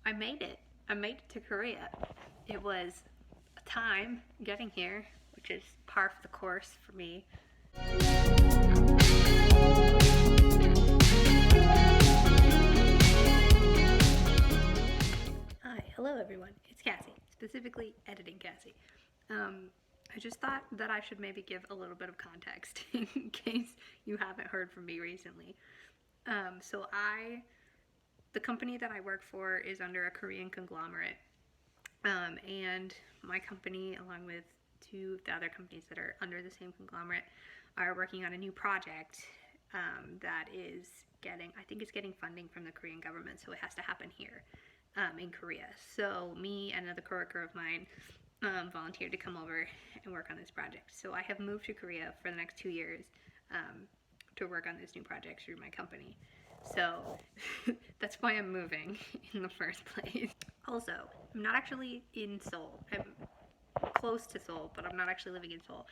I made it. I made it to Korea. It was a time getting here, which is par for the course for me. Hi, hello everyone. It's Cassie, specifically editing Cassie. I just thought that I should maybe give a little bit of context in case you haven't heard from me recently. The company that I work for is under a Korean conglomerate. And my company, along with two of the other companies that are under the same conglomerate, are working on a new project that is getting funding from the Korean government, so it has to happen here in Korea. So me and another coworker of mine volunteered to come over and work on this project. So I have moved to Korea for the next 2 years to work on this new project through my company. So that's why I'm moving in the first place. Also, I'm not actually in Seoul. I'm close to Seoul, but I'm not actually living in Seoul.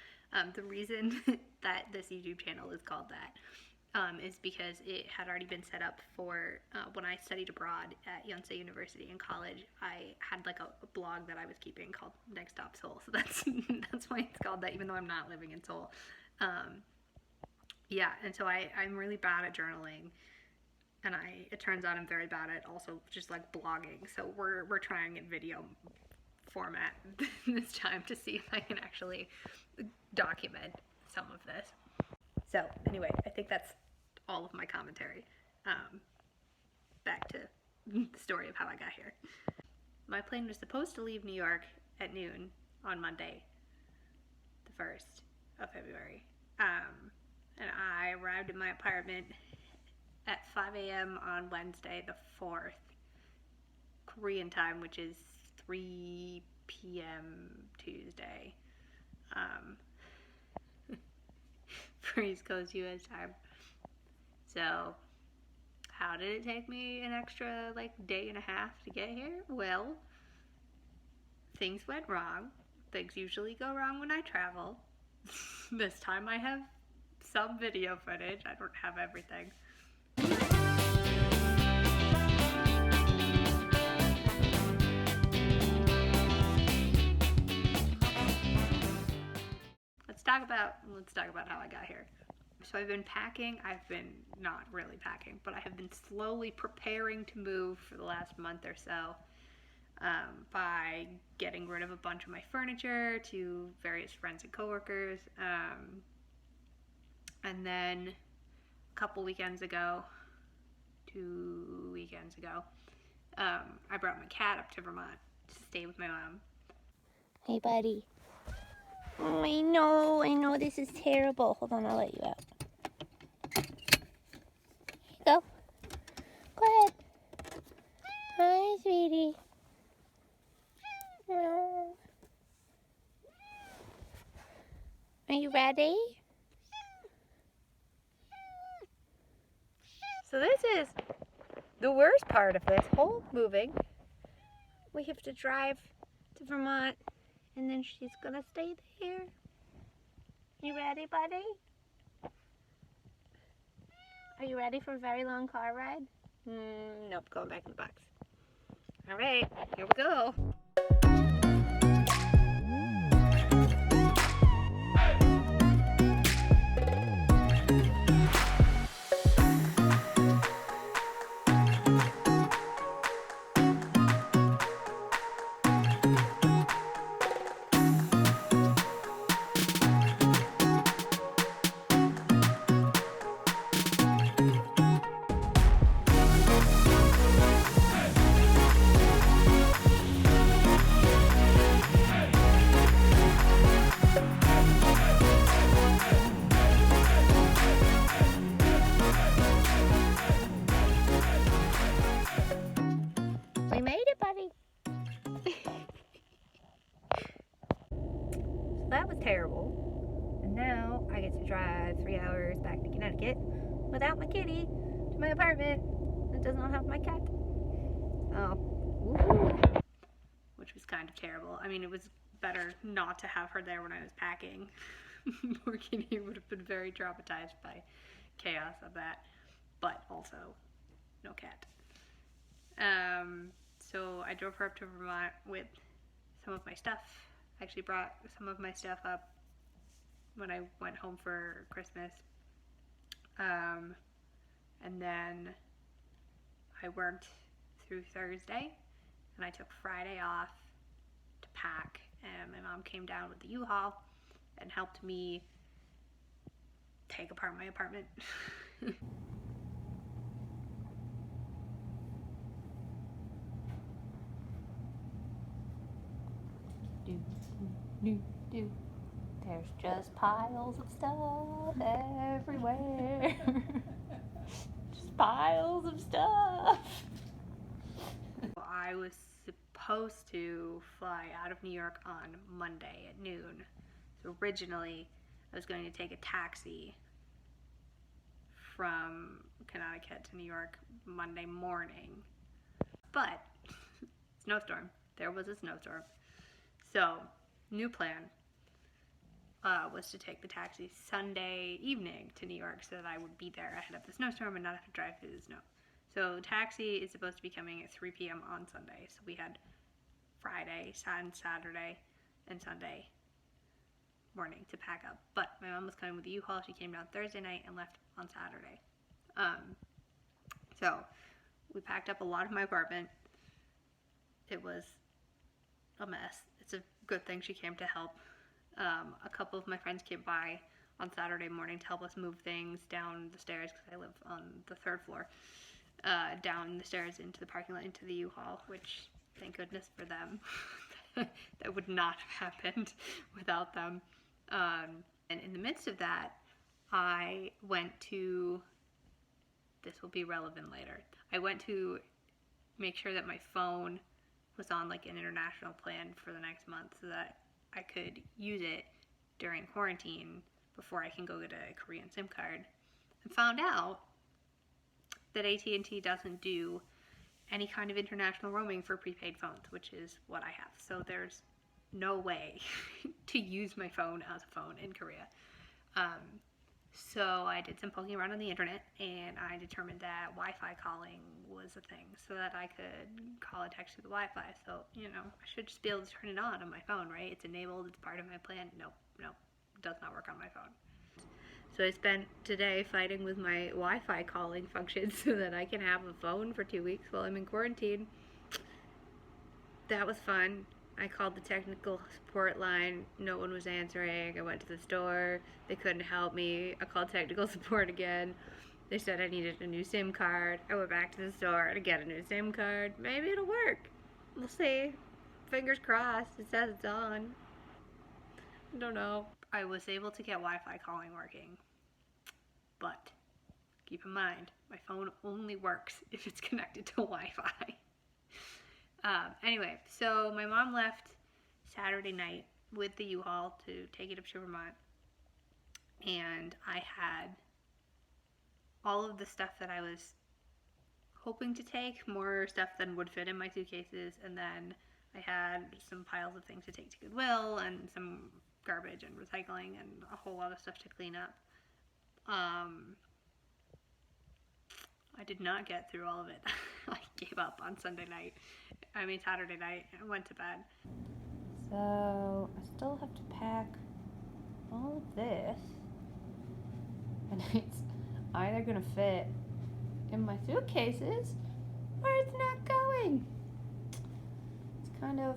The reason that this YouTube channel is called that is because it had already been set up for when I studied abroad at Yonsei University in college. I had like a blog that I was keeping called Next Stop Seoul, so that's why it's called that, even though I'm not living in Seoul. Yeah, and so I'm really bad at journaling, and it turns out I'm very bad at also just like blogging. So we're trying in video format this time to see if I can actually document some of this. So anyway, I think that's all of my commentary. Back to the story of how I got here. My plane was supposed to leave New York at noon on Monday, the 1st of February. And I arrived in my apartment at 5 a.m. on Wednesday, the 4th, Korean time, which is 3 p.m. Tuesday. For East Coast US time. So how did it take me an extra day and a half to get here? Well, things went wrong. Things usually go wrong when I travel. This time I have some video footage. I don't have everything. Let's talk about how I got here. So I've been packing. I've been not really packing, but I have been slowly preparing to move for the last month or so by getting rid of a bunch of my furniture to various friends and coworkers. And then a couple weekends ago, 2 weekends ago, I brought my cat up to Vermont to stay with my mom. Hey, buddy. Oh, I know this is terrible. Hold on, I'll let you out. Go. Go ahead. Hi, sweetie. No. Are you ready? So this is the worst part of this whole moving. We have to drive to Vermont, and then she's gonna stay there. You ready, buddy? Are you ready for a very long car ride? Nope, going back in the box. All right, here we go. We made it, buddy. So that was terrible. And now I get to drive 3 hours back to Connecticut without my kitty to my apartment that does not have my cat. Oh, woohoo. Which was kind of terrible. I mean, it was better not to have her there when I was packing. Poor kitty would have been very traumatized by chaos of that. But also, no cat. So I drove her up to Vermont with some of my stuff. I actually brought some of my stuff up when I went home for Christmas. And then I worked through Thursday, and I took Friday off to pack, and my mom came down with the U-Haul and helped me take apart my apartment. There's just piles of stuff everywhere. Just piles of stuff. I was supposed to fly out of New York on Monday at noon. So originally, I was going to take a taxi from Connecticut to New York Monday morning. But, snowstorm. There was a snowstorm. So, new plan was to take the taxi Sunday evening to New York so that I would be there ahead of the snowstorm and not have to drive through the snow. So taxi is supposed to be coming at 3 p.m. on Sunday. So we had Friday, Saturday, and Sunday morning to pack up. But my mom was coming with the U-Haul. She came down Thursday night and left on Saturday. So we packed up a lot of my apartment. It was a mess. It's a good thing she came to help. A couple of my friends came by on Saturday morning to help us move things down the stairs because I live on the 3rd floor. Down the stairs into the parking lot into the U-Haul, which thank goodness for them. That would not have happened without them. And in the midst of that, I went to, this will be relevant later, I went to make sure that my phone was on like an international plan for the next month so that I could use it during quarantine before I can go get a Korean SIM card. And found out that AT&T doesn't do any kind of international roaming for prepaid phones, which is what I have. So there's no way to use my phone as a phone in Korea. So I did some poking around on the internet, and I determined that Wi-Fi calling was a thing so that I could call and text through the Wi-Fi. So, you know, I should just be able to turn it on my phone, right? It's enabled, it's part of my plan. Nope, it does not work on my phone. So I spent today fighting with my Wi-Fi calling function so that I can have a phone for 2 weeks while I'm in quarantine. That was fun. I called the technical support line. No one was answering. I went to the store. They couldn't help me. I called technical support again. They said I needed a new SIM card. I went back to the store to get a new SIM card. Maybe it'll work. We'll see. Fingers crossed. It says it's on. I don't know. I was able to get Wi-Fi calling working. But keep in mind, my phone only works if it's connected to Wi-Fi. Anyway, so my mom left Saturday night with the U-Haul to take it up to Vermont. And I had all of the stuff that I was hoping to take, more stuff than would fit in my suitcases. And then I had some piles of things to take to Goodwill and some garbage and recycling and a whole lot of stuff to clean up. I did not get through all of it. I gave up on Saturday night and went to bed. So I still have to pack all of this, and it's either gonna fit in my suitcases or it's not going. It's kind of,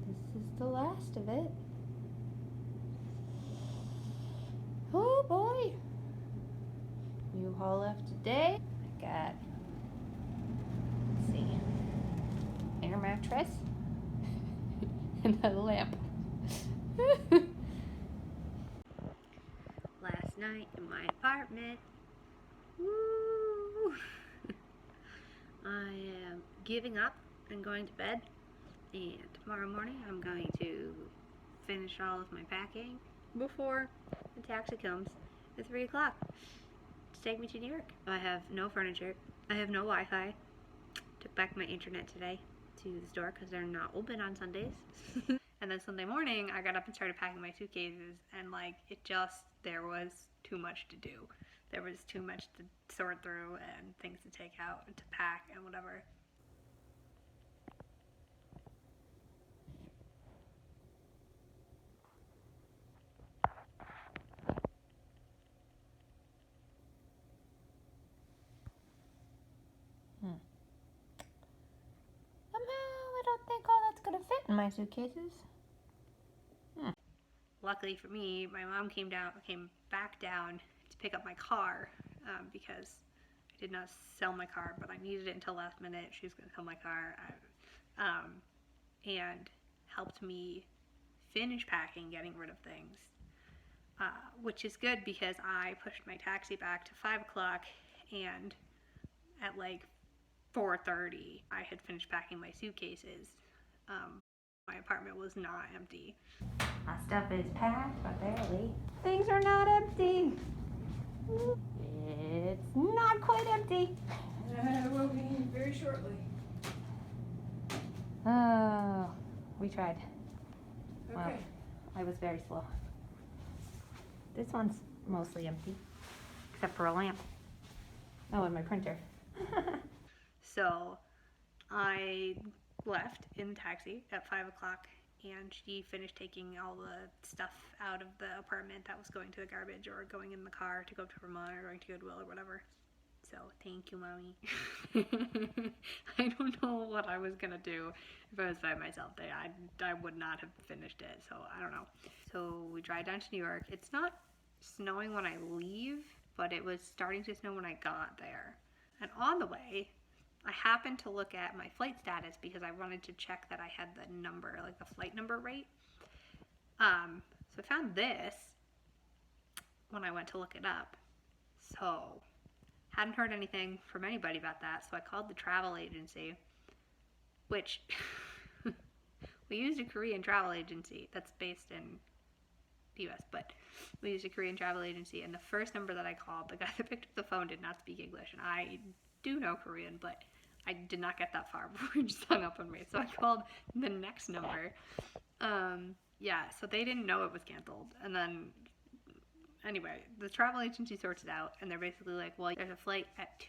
this is the last of it. Oh boy. U-Haul left today. I got, let's see, air mattress and a lamp. Last night in my apartment. Woo! I am giving up and going to bed. And tomorrow morning I'm going to finish all of my packing before the taxi comes at 3 o'clock to take me to New York. I have no furniture. I have no Wi-Fi. Took back my internet today to the store because they're not open on Sundays. And then Sunday morning I got up and started packing my suitcases, and like there was too much to do. There was too much to sort through and things to take out and to pack and whatever. in my suitcases? Luckily for me, my mom came back down to pick up my car because I did not sell my car, but I needed it until last minute. She was going to sell my car, and helped me finish packing, getting rid of things, which is good because I pushed my taxi back to 5 o'clock, and at like 4:30, I had finished packing my suitcases. My apartment was not empty. My stuff is packed, but barely. Things are not empty. It's not quite empty. It will be very shortly. Oh, we tried. Okay. Wow. I was very slow. This one's mostly empty, except for a lamp. Oh, and my printer. So I left in the taxi at 5 o'clock, and she finished taking all the stuff out of the apartment that was going to the garbage or going in the car to go to Vermont or going to Goodwill or whatever. So thank you, Mommy. I don't know what I was gonna do if I was by myself there. I would not have finished it, so I don't know. So we drive down to New York. It's not snowing when I leave, but it was starting to snow when I got there. And on the way, I happened to look at my flight status because I wanted to check that I had the number, like the flight number right. So I found this when I went to look it up. So hadn't heard anything from anybody about that, so I called the travel agency, which we used a Korean travel agency that's based in the US, but we used a Korean travel agency, and the first number that I called, the guy that picked up the phone did not speak English, and I do know Korean, but I did not get that far before he just hung up on me. So I called the next number. Yeah, so they didn't know it was canceled. And then, anyway, the travel agency sorts it out, and they're basically like, well, there's a flight at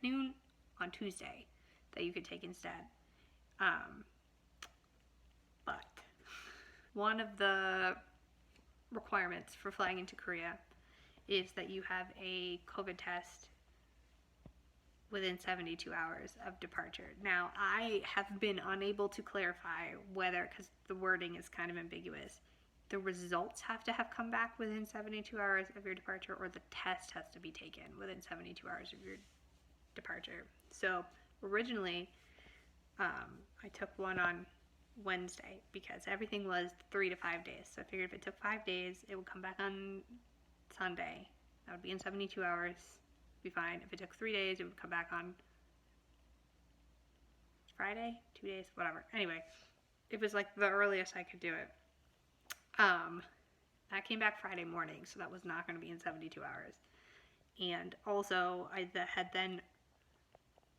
noon on Tuesday that you could take instead. But one of the requirements for flying into Korea is that you have a COVID test within 72 hours of departure. Now, I have been unable to clarify whether, because the wording is kind of ambiguous, the results have to have come back within 72 hours of your departure, or the test has to be taken within 72 hours of your departure. So originally, I took one on Wednesday because everything was 3 to 5 days. So I figured if it took 5 days, it would come back on Sunday. That would be in 72 hours. Be fine. If it took 3 days, it would come back on Friday, 2 days, whatever. Anyway, it was like the earliest I could do it. That came back Friday morning, so that was not going to be in 72 hours. And also, I had then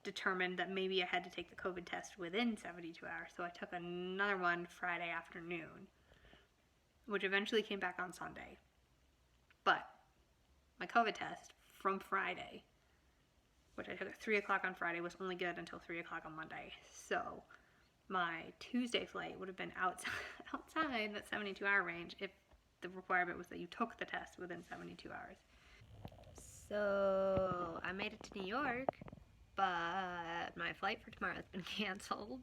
determined that maybe I had to take the COVID test within 72 hours, so I took another one Friday afternoon, which eventually came back on Sunday. But my COVID test from Friday, which I took at 3 o'clock on Friday, was only good until 3 o'clock on Monday. So my Tuesday flight would have been outside that 72-hour range if the requirement was that you took the test within 72 hours. So I made it to New York, but my flight for tomorrow has been canceled.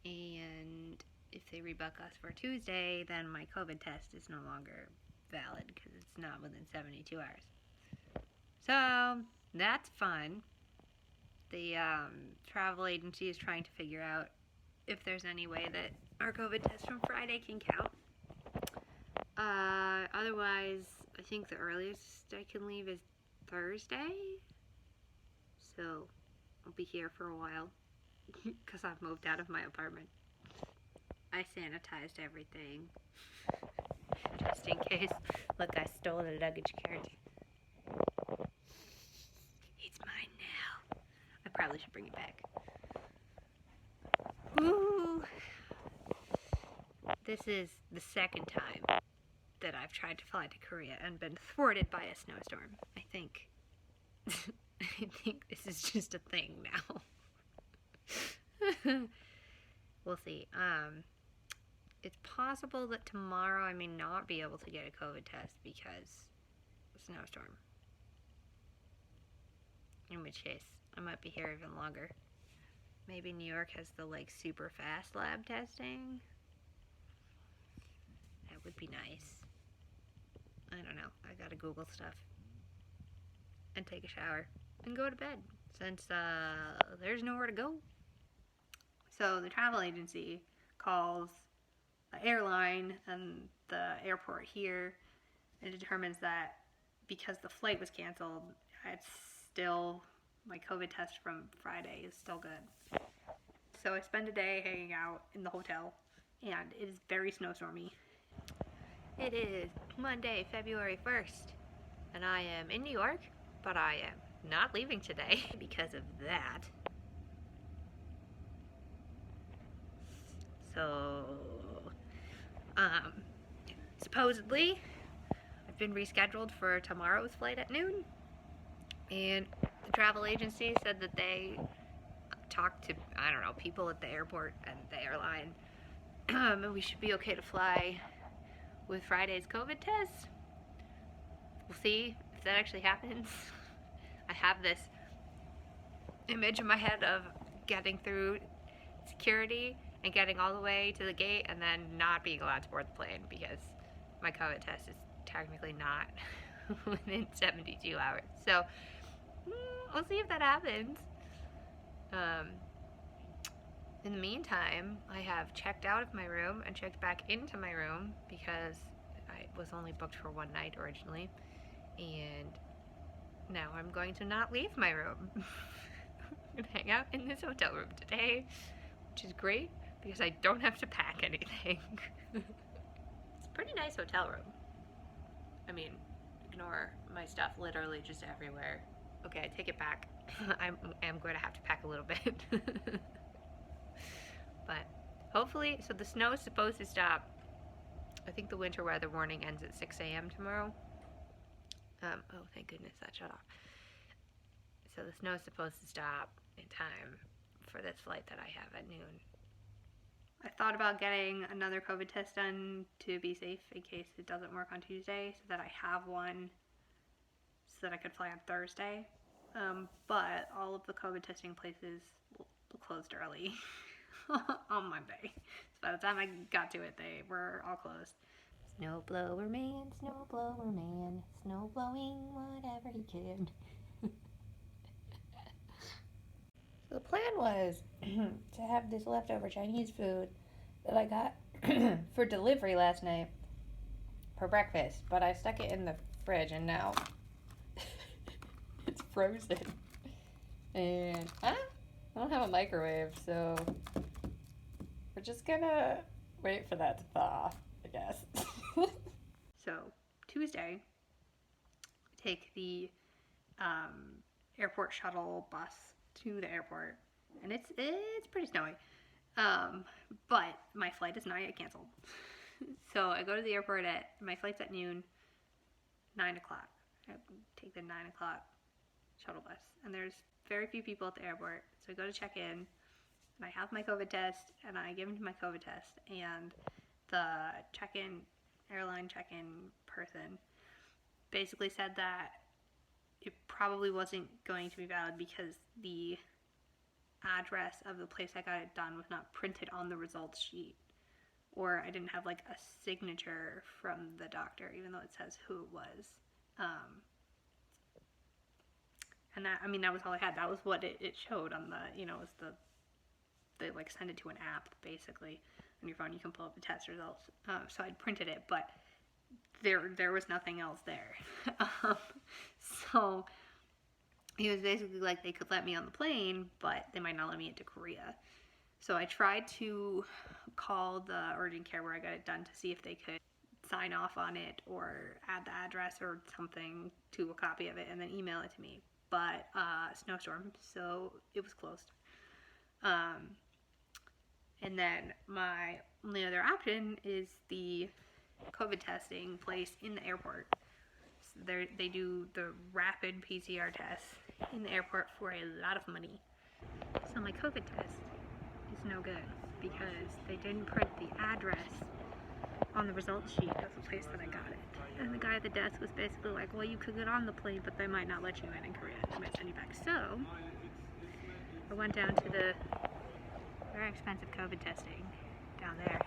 And if they rebook us for Tuesday, then my COVID test is no longer valid because it's not within 72 hours. So that's fun. The travel agency is trying to figure out if there's any way that our COVID test from Friday can count. Otherwise, I think the earliest I can leave is Thursday. So I'll be here for a while because I've moved out of my apartment. I sanitized everything just in case. Look, I stole the luggage cart. It's mine now. I probably should bring it back. Woo! This is the second time that I've tried to fly to Korea and been thwarted by a snowstorm. I think this is just a thing now. We'll see. It's possible that tomorrow I may not be able to get a COVID test because of a snowstorm. In which case, I might be here even longer. Maybe New York has the like super fast lab testing. That would be nice. I don't know. I gotta Google stuff and take a shower and go to bed since there's nowhere to go. So the travel agency calls the airline and the airport here and determines that because the flight was canceled, it's still, my COVID test from Friday is still good. So I spend a day hanging out in the hotel, and it is very snowstormy. It is Monday, February 1st, and I am in New York, but I am not leaving today because of that. So, supposedly, I've been rescheduled for tomorrow's flight at noon, and the travel agency said that they talked to, I don't know, people at the airport and the airline, and we should be okay to fly with Friday's COVID test. We'll see if that actually happens. I have this image in my head of getting through security and getting all the way to the gate and then not being allowed to board the plane because my COVID test is technically not within 72 hours. So we'll see if that happens. In the meantime, I have checked out of my room and checked back into my room because I was only booked for one night originally, and now I'm going to not leave my room. I'm gonna hang out in this hotel room today, which is great because I don't have to pack anything. It's a pretty nice hotel room. I mean, ignore my stuff literally just everywhere. Okay, I take it back. I am going to have to pack a little bit. But hopefully, so the snow is supposed to stop. I think the winter weather warning ends at 6 a.m. tomorrow. Oh, thank goodness that shut off. So the snow is supposed to stop in time for this flight that I have at noon. I thought about getting another COVID test done to be safe in case it doesn't work on Tuesday, so that I have one so that I could fly on Thursday. But all of the COVID testing places closed early on Monday. So by the time I got to it, they were all closed. Snowblower man, snow blowing whatever he can. So the plan was to have this leftover Chinese food that I got for delivery last night for breakfast, but I stuck it in the fridge and now it's frozen. And I don't have a microwave, so we're just gonna wait for that to thaw, I guess. So Tuesday, take the airport shuttle bus to the airport, and it's pretty snowy. But my flight is not yet canceled. So I go to the airport my flight's at noon, 9 o'clock. I take the 9 o'clock shuttle bus, and there's very few people at the airport. So I go to check in, and I have my COVID test, and I give them my COVID test, and the airline check-in person basically said that it probably wasn't going to be valid because the address of the place I got it done was not printed on the results sheet, or I didn't have like a signature from the doctor, even though it says who it was. And that, I mean, that was all I had. That was what it showed on the, it was they like send it to an app basically on your phone. You can pull up the test results. So I'd printed it, but there was nothing else there. So he was basically like, they could let me on the plane, but they might not let me into Korea. So I tried to call the urgent care where I got it done to see if they could sign off on it or add the address or something to a copy of it and then email it to me. But snowstorm, so it was closed. And then my only other option is the COVID testing place in the airport. So they do the rapid PCR tests in the airport for a lot of money. So my COVID test is no good because they didn't print the address on the results sheet of the place that I got it. And the guy at the desk was basically like, well, you could get on the plane, but they might not let you in Korea. They might send you back. So I went down to the very expensive COVID testing down there,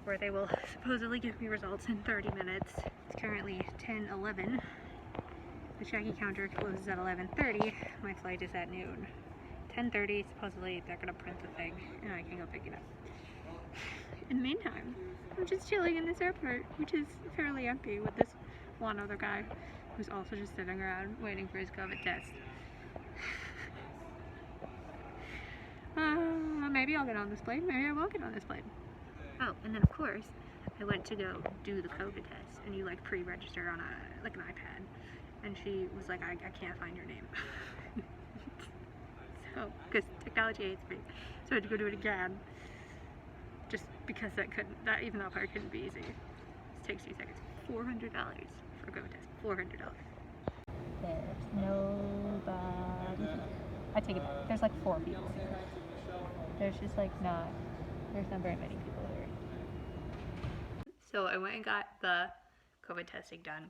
where they will supposedly give me results in 30 minutes. It's currently 10:11. The check-in counter closes at 11:30. My flight is at noon. 10:30, supposedly they're gonna print the thing and I can go pick it up. In the meantime, I'm just chilling in this airport, which is fairly empty, with this one other guy who's also just sitting around waiting for his COVID test. Maybe I'll get on this plane, maybe I won't get on this plane. Oh, and then of course, I went to go do the COVID test, and you like pre-register on an iPad, and she was like, I can't find your name. So, because technology hates me, so I had to go do it again, just because even that part couldn't be easy. This takes 2 seconds. $400 for a COVID test. $400. There's nobody. I take it back. There's like 4 people here. There's just like there's not very many people here. So I went and got the COVID testing done.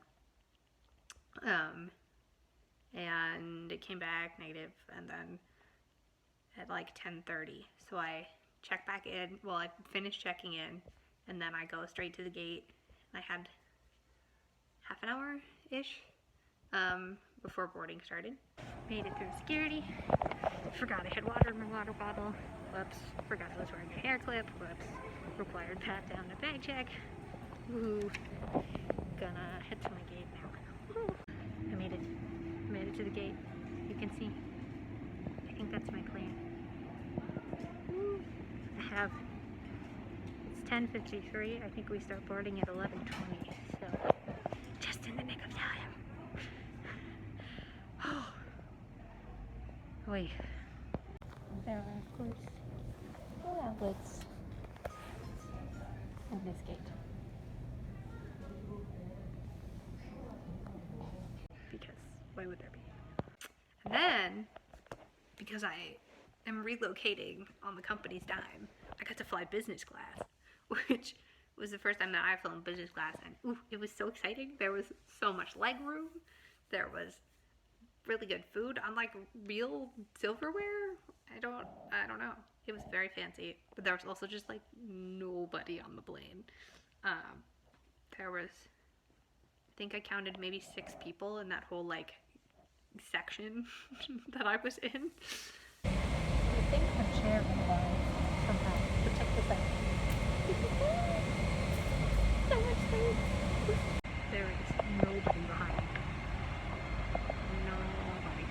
And it came back negative, and then at like 10:30. So I checked back in. Well, I finished checking in, and then I go straight to the gate. I had half an hour-ish before boarding started. Made it through security. Forgot I had water in my water bottle. Whoops. Forgot I was wearing a hair clip. Whoops. Required pat down and bag check. Woohoo. Gonna head to my gate now. Woo. I made it to the gate. You can see. I think that's my plane. Woo. It's 10:53. I think we start boarding at 11:20. So just in the nick of time. Oh. Wait. There are, of course, all outlets in this gate. Because why would there be? And then, because I am relocating on the company's dime, I got to fly business class, which was the first time that I've flown business class, and ooh, it was so exciting. There was so much leg room. There was really good food on like real silverware. I don't know. It was very fancy, but there was also just like nobody on the plane. There was, I think I counted maybe 6 people in that whole like section that I was in. I think a chair provides somehow. But check this out. So much space. There is nobody behind me. Nobody.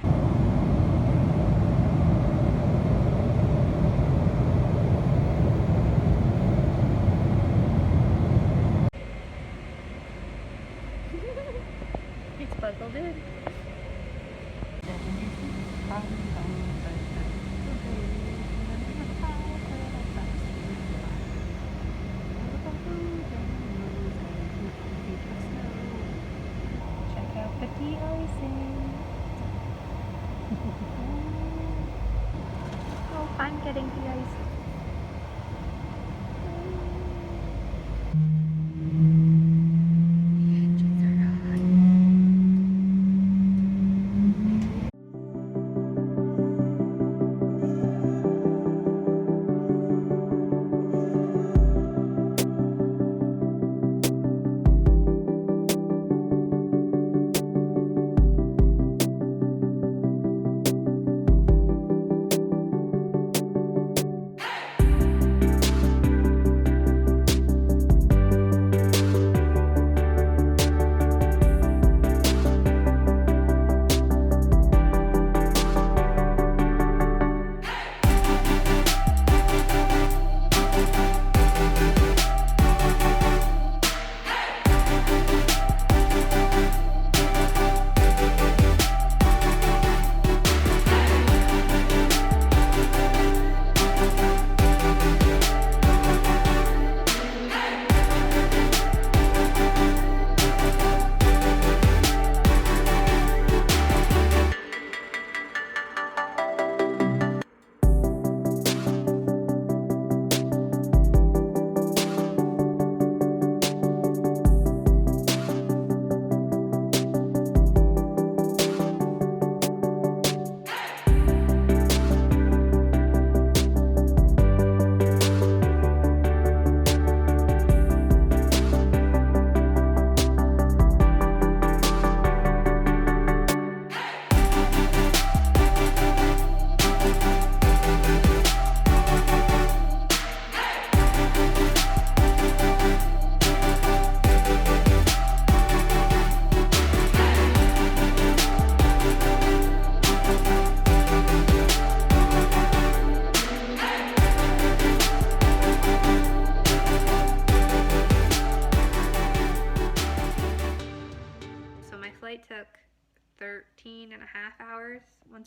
It's buckled in. Check out the de-icing. Oh, I'm getting de-iced.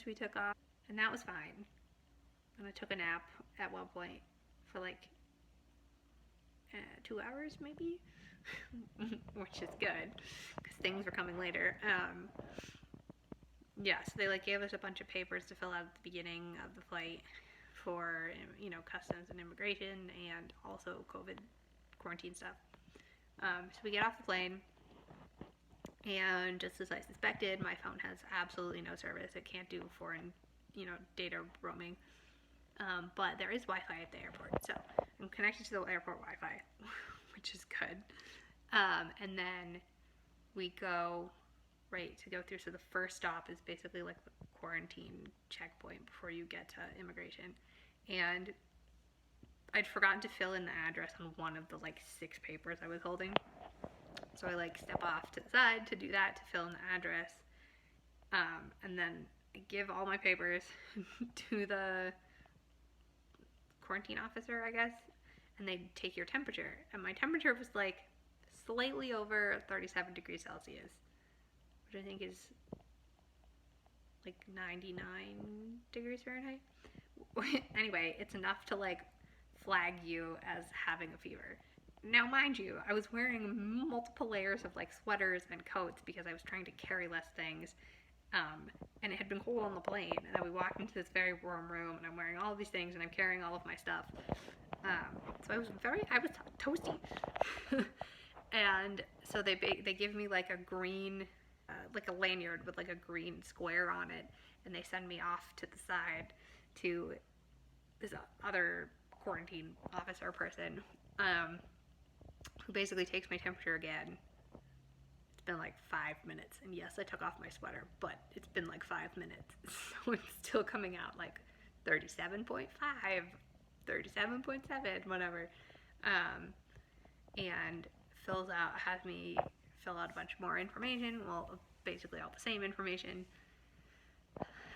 we took off, and that was fine. And I took a nap at one point for like 2 hours maybe, which is good because things were coming later. Yeah, so they like gave us a bunch of papers to fill out at the beginning of the flight for, you know, customs and immigration and also COVID quarantine stuff. So we get off the plane, and just as I suspected, my phone has absolutely no service. It can't do foreign, you know, data roaming. But there is Wi-Fi at the airport, so I'm connected to the airport Wi-Fi, which is good. And then we go right to go through. So the first stop is basically like the quarantine checkpoint before you get to immigration. And I'd forgotten to fill in the address on one of the like 6 papers I was holding. So I like step off to the side to do that, to fill in the address. And then I give all my papers to the quarantine officer, I guess, and they take your temperature. And my temperature was like slightly over 37 degrees Celsius, which I think is like 99 degrees Fahrenheit. Anyway, it's enough to like flag you as having a fever. Now, mind you, I was wearing multiple layers of like sweaters and coats because I was trying to carry less things. And it had been cold on the plane, and then we walked into this very warm room, and I'm wearing all of these things, and I'm carrying all of my stuff. So I was toasty. And so they give me like a green, like a lanyard with like a green square on it, and they send me off to the side to this other quarantine officer person, who basically takes my temperature again. It's been like 5 minutes, and yes, I took off my sweater, but it's been like 5 minutes, so it's still coming out like 37.5, 37.7, whatever. And has me fill out a bunch more information, well, basically all the same information,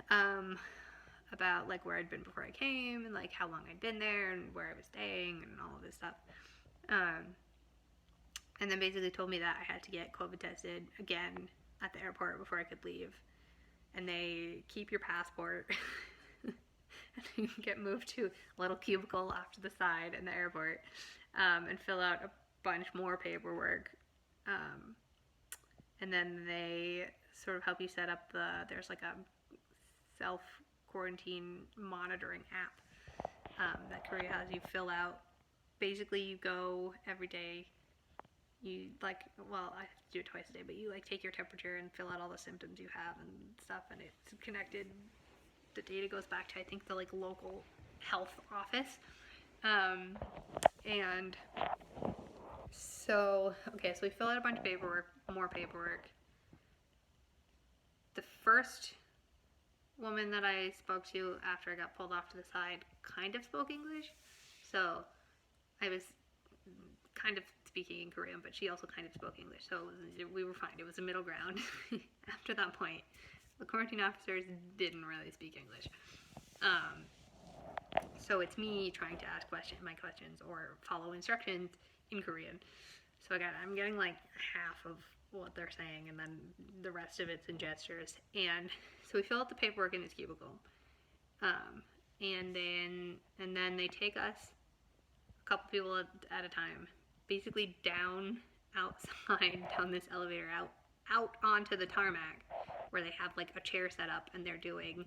about like where I'd been before I came, and like how long I'd been there, and where I was staying, and all of this stuff. And then basically told me that I had to get COVID tested again at the airport before I could leave. And they keep your passport and you get moved to a little cubicle off to the side in the airport, and fill out a bunch more paperwork. And then they sort of help you set up there's like a self-quarantine monitoring app that Korea has you fill out. Basically, you go every day. You like, well, I have to do it twice a day, but you like take your temperature and fill out all the symptoms you have and stuff, and it's connected. The data goes back to, I think, the like local health office. And so, okay, so we fill out a bunch of paperwork, more paperwork. The first woman that I spoke to after I got pulled off to the side kind of spoke English, so I was kind of speaking in Korean, but she also kind of spoke English, so we were fine. It was a middle ground. After that point, the quarantine officers didn't really speak English. So it's me trying to ask my questions or follow instructions in Korean. So I'm getting like half of what they're saying, and then the rest of it's in gestures. And so we fill out the paperwork in this cubicle. And then they take us, a couple people at a time, basically outside, down this elevator, out onto the tarmac, where they have like a chair set up, and they're doing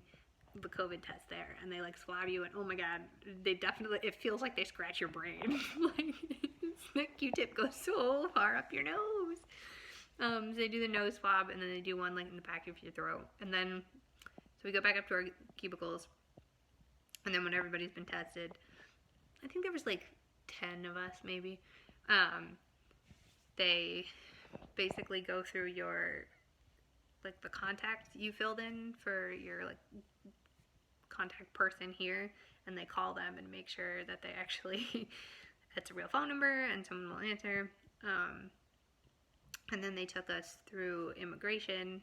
the COVID test there, and they like swab you, and oh my god, it feels like they scratch your brain. Like, the Q-tip goes so far up your nose. So they do the nose swab, and then they do one like in the back of your throat, and then so we go back up to our cubicles, and then when everybody's been tested, I think there was like 10 of us maybe, they basically go through your like the contacts you filled in for your like contact person here, and they call them and make sure that they actually it's a real phone number and someone will answer. And then they took us through immigration,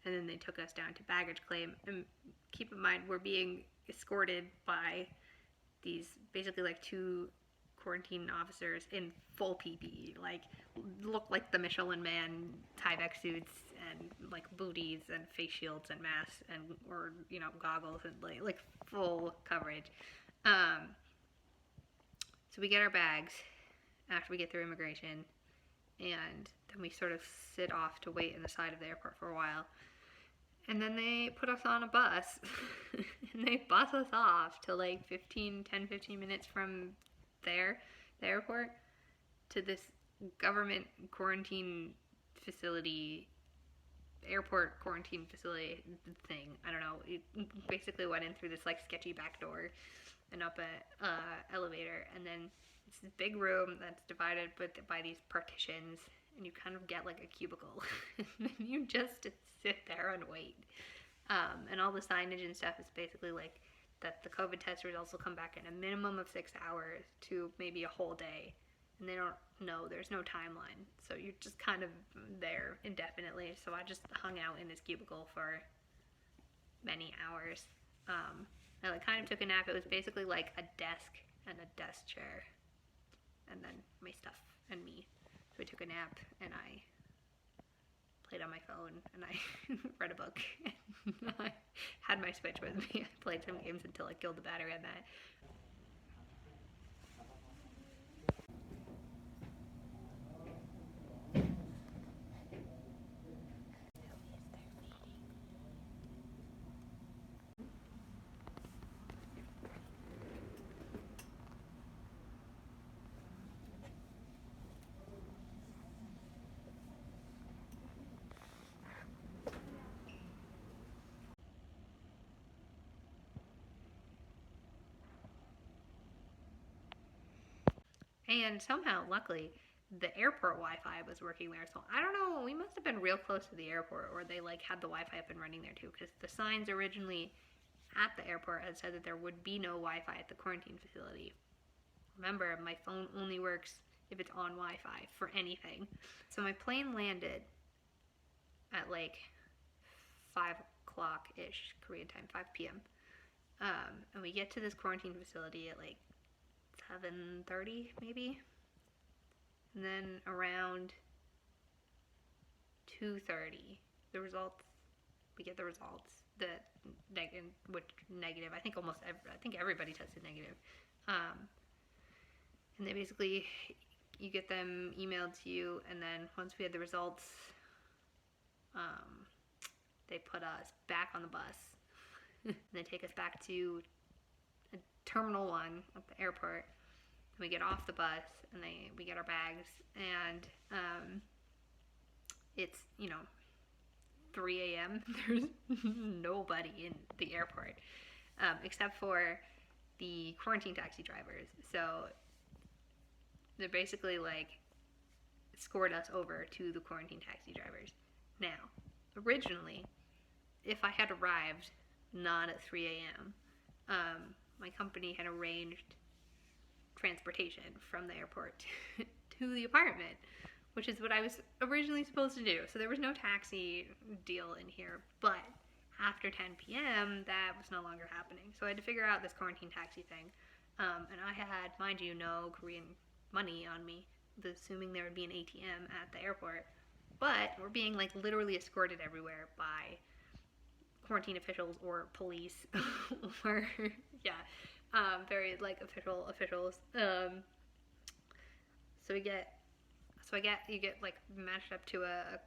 and then they took us down to baggage claim. And keep in mind, we're being escorted by these basically like 2 quarantine officers in full PPE, like look like the Michelin Man Tyvek suits and like booties and face shields and masks and or goggles and like full coverage. So we get our bags after we get through immigration, and then we sort of sit off to wait in the side of the airport for a while. And then they put us on a bus and they bus us off to like 10, 15 minutes from there, the airport, to this government quarantine facility, airport quarantine facility thing. I don't know. It basically went in through this like sketchy back door and up a elevator, and then it's this big room that's divided by these partitions, and you kind of get like a cubicle, and then you just sit there and wait. And all the signage and stuff is basically like that the COVID test results will come back in a minimum of 6 hours to maybe a whole day, and they don't know. There's no timeline, so you're just kind of there indefinitely. So I just hung out in this cubicle for many hours. I like kind of took a nap. It was basically like a desk and a desk chair, and then my stuff and me. So I took a nap and I played on my phone and I read a book and I had my Switch with me. I played some games until I killed the battery on that. And somehow, luckily, the airport Wi-Fi was working there. So I don't know, we must have been real close to the airport, or they like had the Wi-Fi up and running there too, because the signs originally at the airport had said that there would be no Wi-Fi at the quarantine facility. Remember, my phone only works if it's on Wi-Fi for anything. So my plane landed at like 5 o'clock-ish Korean time, 5 p.m. And we get to this quarantine facility at like 7:30 maybe, and then around 2:30 we get the results, negative. I think everybody tested negative, and they basically, you get them emailed to you, and then once we had the results, they put us back on the bus and they take us back to Terminal 1 at the airport. We get off the bus and we get our bags, and it's 3 a.m. There's nobody in the airport except for the quarantine taxi drivers. So they're basically like escort us over to the quarantine taxi drivers. Now, originally, if I had arrived not at 3 a.m., my company had arranged transportation from the airport to the apartment, which is what I was originally supposed to do. So there was no taxi deal in here, but after 10 p.m. that was no longer happening. So I had to figure out this quarantine taxi thing, and I had, mind you, no Korean money on me, assuming there would be an ATM at the airport. But we're being like literally escorted everywhere by quarantine officials or police or very like officials. So you get like matched up to a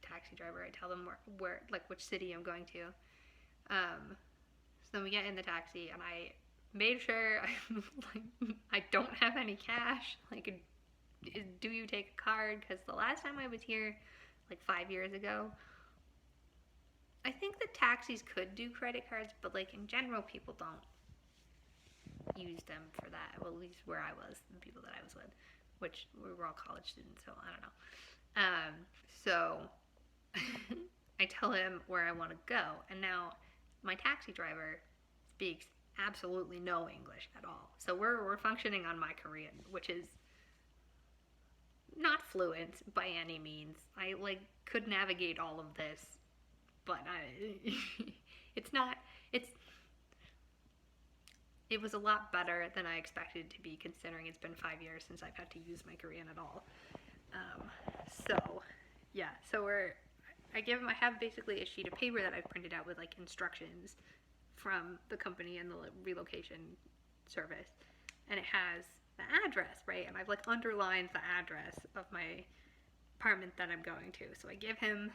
taxi driver. I tell them where like which city I'm going to. So then we get in the taxi, and I made sure I don't have any cash. Like, do you take a card? Because the last time I was here, like 5 years ago, I think that taxis could do credit cards, but like in general, people don't use them for that. Well, at least where I was, the people that I was with, which we were all college students, so I don't know. So I tell him where I want to go, and now my taxi driver speaks absolutely no English at all. So we're functioning on my Korean, which is not fluent by any means. I like could navigate all of this, but it's it was a lot better than I expected it to be, considering it's been 5 years since I've had to use my Korean at all. So yeah, so I have basically a sheet of paper that I've printed out with like instructions from the company and the relocation service, and it has the address, right? And I've like underlined the address of my apartment that I'm going to. So I give him,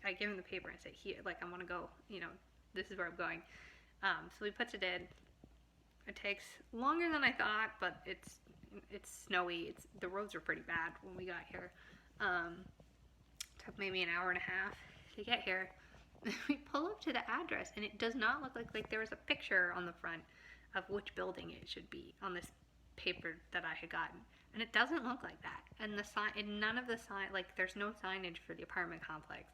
I give him the paper and say, here, like I want to go, this is where I'm going. So he puts it in. It takes longer than I thought, but it's snowy. The roads are pretty bad when we got here. Took maybe an hour and a half to get here. We pull up to the address, and it does not look like there was a picture on the front of which building it should be on this paper that I had gotten, and it doesn't look like that. And the sign, and none of the sign, like there's no signage for the apartment complex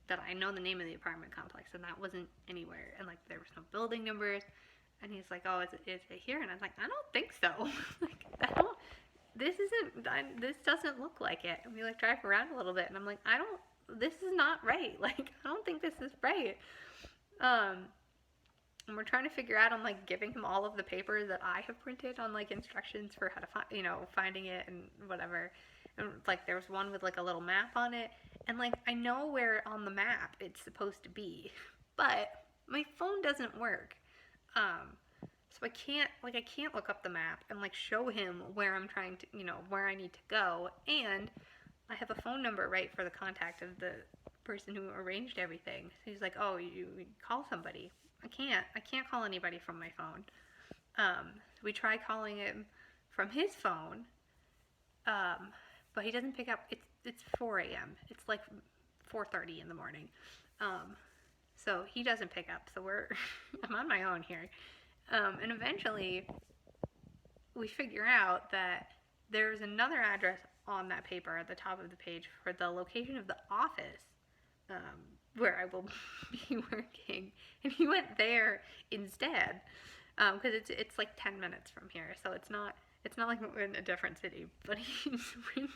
that I know the name of the apartment complex, and that wasn't anywhere. And like there was no building numbers. And he's like, oh, is it here? And I was like, I don't think so. Like, this doesn't look like it. And we like drive around a little bit, and I'm like, this is not right. Like, I don't think this is right. And we're trying to figure out, I'm like giving him all of the papers that I have printed on like instructions for how to find, finding it and whatever. And like there was one with like a little map on it, and like I know where on the map it's supposed to be, but my phone doesn't work. So I can't look up the map and like show him where I'm trying to, where I need to go. And I have a phone number, right, for the contact of the person who arranged everything. So he's like, oh, you call somebody. I can't call anybody from my phone. We try calling him from his phone, but he doesn't pick up. It's 4 a.m. It's like 4:30 in the morning. So he doesn't pick up. So I'm on my own here. And eventually we figure out that there's another address on that paper at the top of the page for the location of the office where I will be working. And he went there instead because it's like 10 minutes from here. So it's not like we're in a different city, but he's in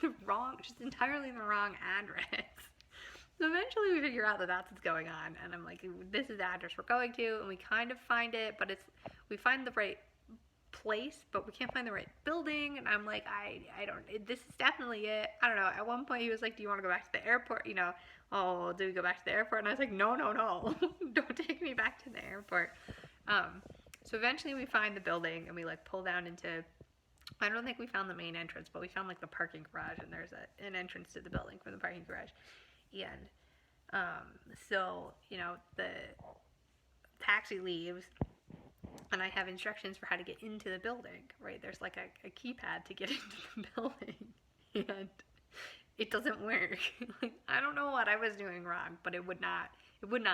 just entirely the wrong address. So eventually we figure out that that's what's going on, and I'm like, this is the address we're going to, and we kind of find it, but we find the right place, but we can't find the right building, and I'm like, this is definitely it. I don't know. At one point he was like, do you want to go back to the airport? Oh, do we go back to the airport? And I was like, no, don't take me back to the airport. So eventually we find the building, and we like pull down into, I don't think we found the main entrance, but we found like the parking garage, and there's an entrance to the building from the parking garage. And so the taxi leaves, and I have instructions for how to get into the building, right? There's like a keypad to get into the building, and it doesn't work. Like, I don't know what I was doing wrong, but it would not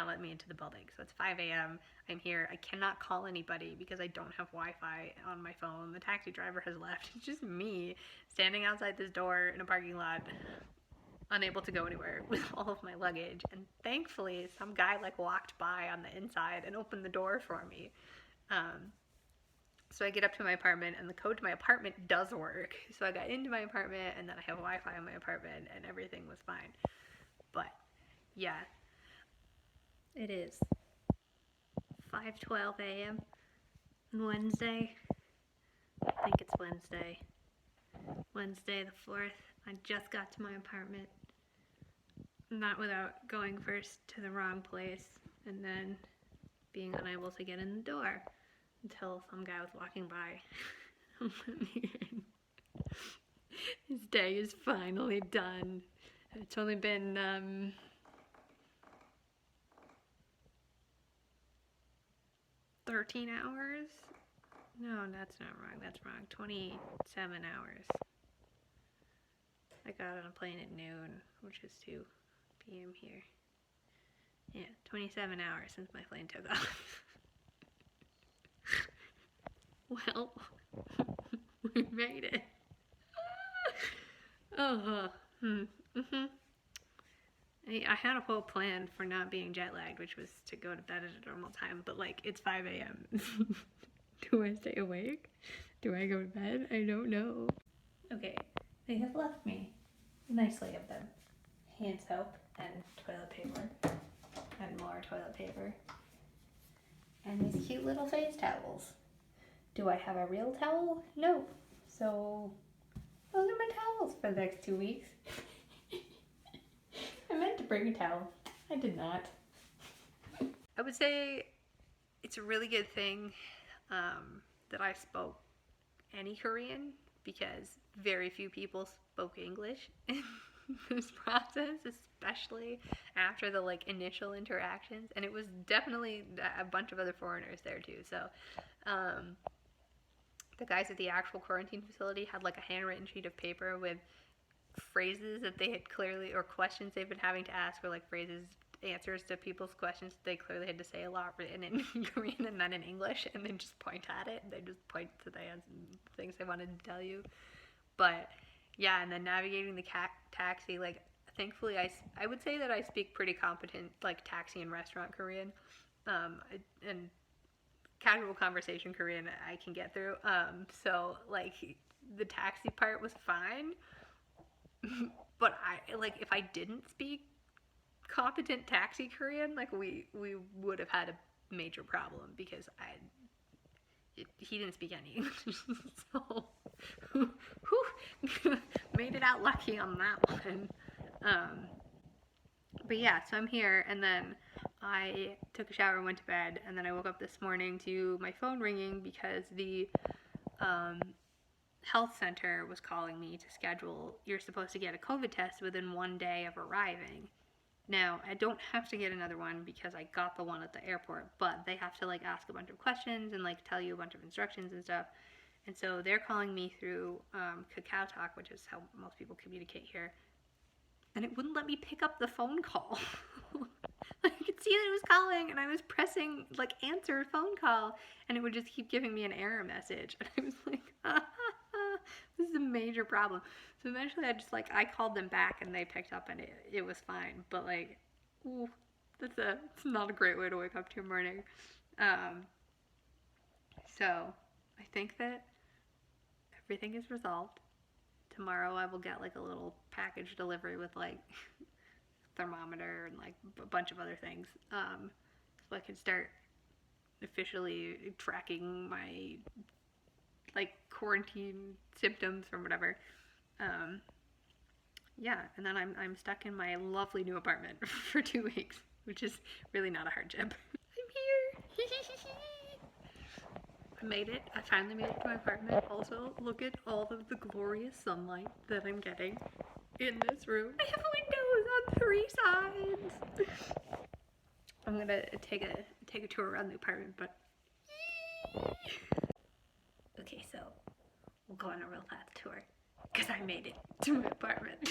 let me into the building. So it's 5 a.m. I'm here. I cannot call anybody because I don't have Wi-Fi on my phone. The taxi driver has left. It's just me standing outside this door in a parking lot, unable to go anywhere with all of my luggage. And thankfully some guy like walked by on the inside and opened the door for me. So I get up to my apartment, and the code to my apartment does work. So I got into my apartment, and then I have Wi-Fi in my apartment, and everything was fine. But yeah, it is 5:12 a.m. on Wednesday. I think it's Wednesday the 4th. I just got to my apartment. Not without going first to the wrong place and then being unable to get in the door until some guy was walking by. His day is finally done. It's only been 13 hours? No, that's not wrong. That's wrong. 27 hours. I got on a plane at noon, which is 2 p.m. here. Yeah, 27 hours since my plane took off. Well, we made it. I had a whole plan for not being jet lagged, which was to go to bed at a normal time, but like, it's 5 a.m. Do I stay awake? Do I go to bed? I don't know. Okay, they have left me nicely of them hand soap and toilet paper and more toilet paper and these cute little face towels. Do I have a real towel? No. So those are my towels for the next 2 weeks. I meant to bring a towel. I did not. I would say it's a really good thing that I spoke any Korean, because very few people spoke English in this process, especially after the like initial interactions. And it was definitely a bunch of other foreigners there too. So the guys at the actual quarantine facility had like a handwritten sheet of paper with phrases that they had clearly, or questions they've been having to ask, or like phrases, answers to people's questions they clearly had to say a lot written in Korean and not in English, and then just point at it. They just point to the things they wanted to tell you. But yeah, and then navigating the taxi, like thankfully I would say that I speak pretty competent like taxi and restaurant Korean, and casual conversation Korean I can get through. So like the taxi part was fine, but I like if I didn't speak competent taxi Korean, like we would have had a major problem, because he didn't speak any English. So made it out lucky on that one. But yeah, so I'm here, and then I took a shower and went to bed, and then I woke up this morning to my phone ringing because the health center was calling me to schedule, you're supposed to get a COVID test within 1 day of arriving. Now, I don't have to get another one because I got the one at the airport, but they have to like ask a bunch of questions and like tell you a bunch of instructions and stuff. And so they're calling me through Kakao Talk, which is how most people communicate here. And it wouldn't let me pick up the phone call. I could see that it was calling, and I was pressing like answer phone call, and it would just keep giving me an error message. And I was like, this is a major problem. So eventually I called them back, and they picked up, and it was fine. But like, ooh, it's not a great way to wake up to your morning. So I think that everything is resolved. Tomorrow I will get like a little package delivery with like thermometer and like a bunch of other things, so I can start officially tracking my like quarantine symptoms from whatever. Yeah, and then I'm stuck in my lovely new apartment for 2 weeks, which is really not a hardship. I'm here. I made it. I finally made it to my apartment. Also, look at all of the glorious sunlight that I'm getting in this room. I have windows on 3 sides. I'm gonna take a tour around the apartment, but okay, so we'll go on a real fast tour because I made it to my apartment.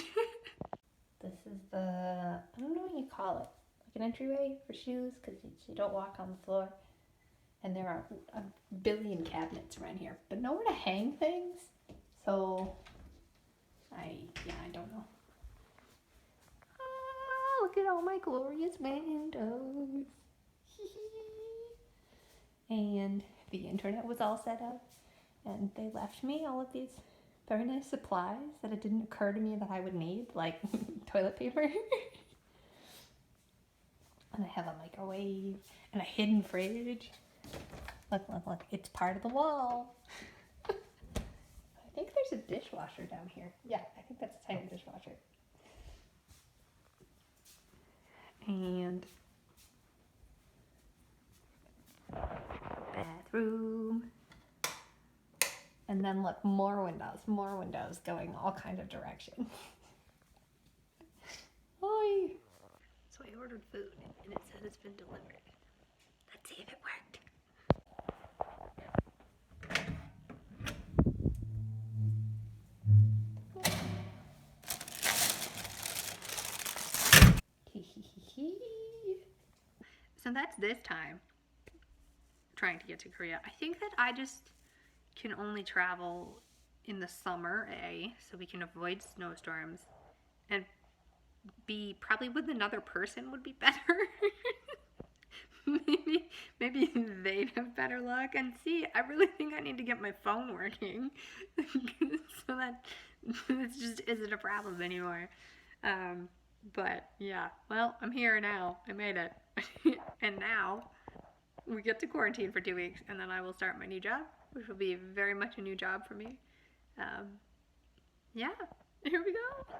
This is the, I don't know what you call it, like an entryway for shoes, because you don't walk on the floor. And there are a billion cabinets around here, but nowhere to hang things. So, I don't know. Oh, look at all my glorious windows. And the internet was all set up, and they left me all of these very nice supplies that it didn't occur to me that I would need, like toilet paper. And I have a microwave and a hidden fridge. Look, it's part of the wall. I think there's a dishwasher down here. Yeah, I think that's a tiny dishwasher. And bathroom. And then look, more windows going all kinds of directions. Oi. So I ordered food, and it said it's been delivered. Let's see if it worked. So that's this time trying to get to Korea. I think that I just can only travel in the summer, A, so we can avoid snowstorms, and B, probably with another person would be better. maybe they'd have better luck, and C, I really think I need to get my phone working so that it just isn't a problem anymore. But yeah, well, I'm here now. I made it. And now we get to quarantine for 2 weeks, and then I will start my new job, which will be very much a new job for me. Yeah, here we go.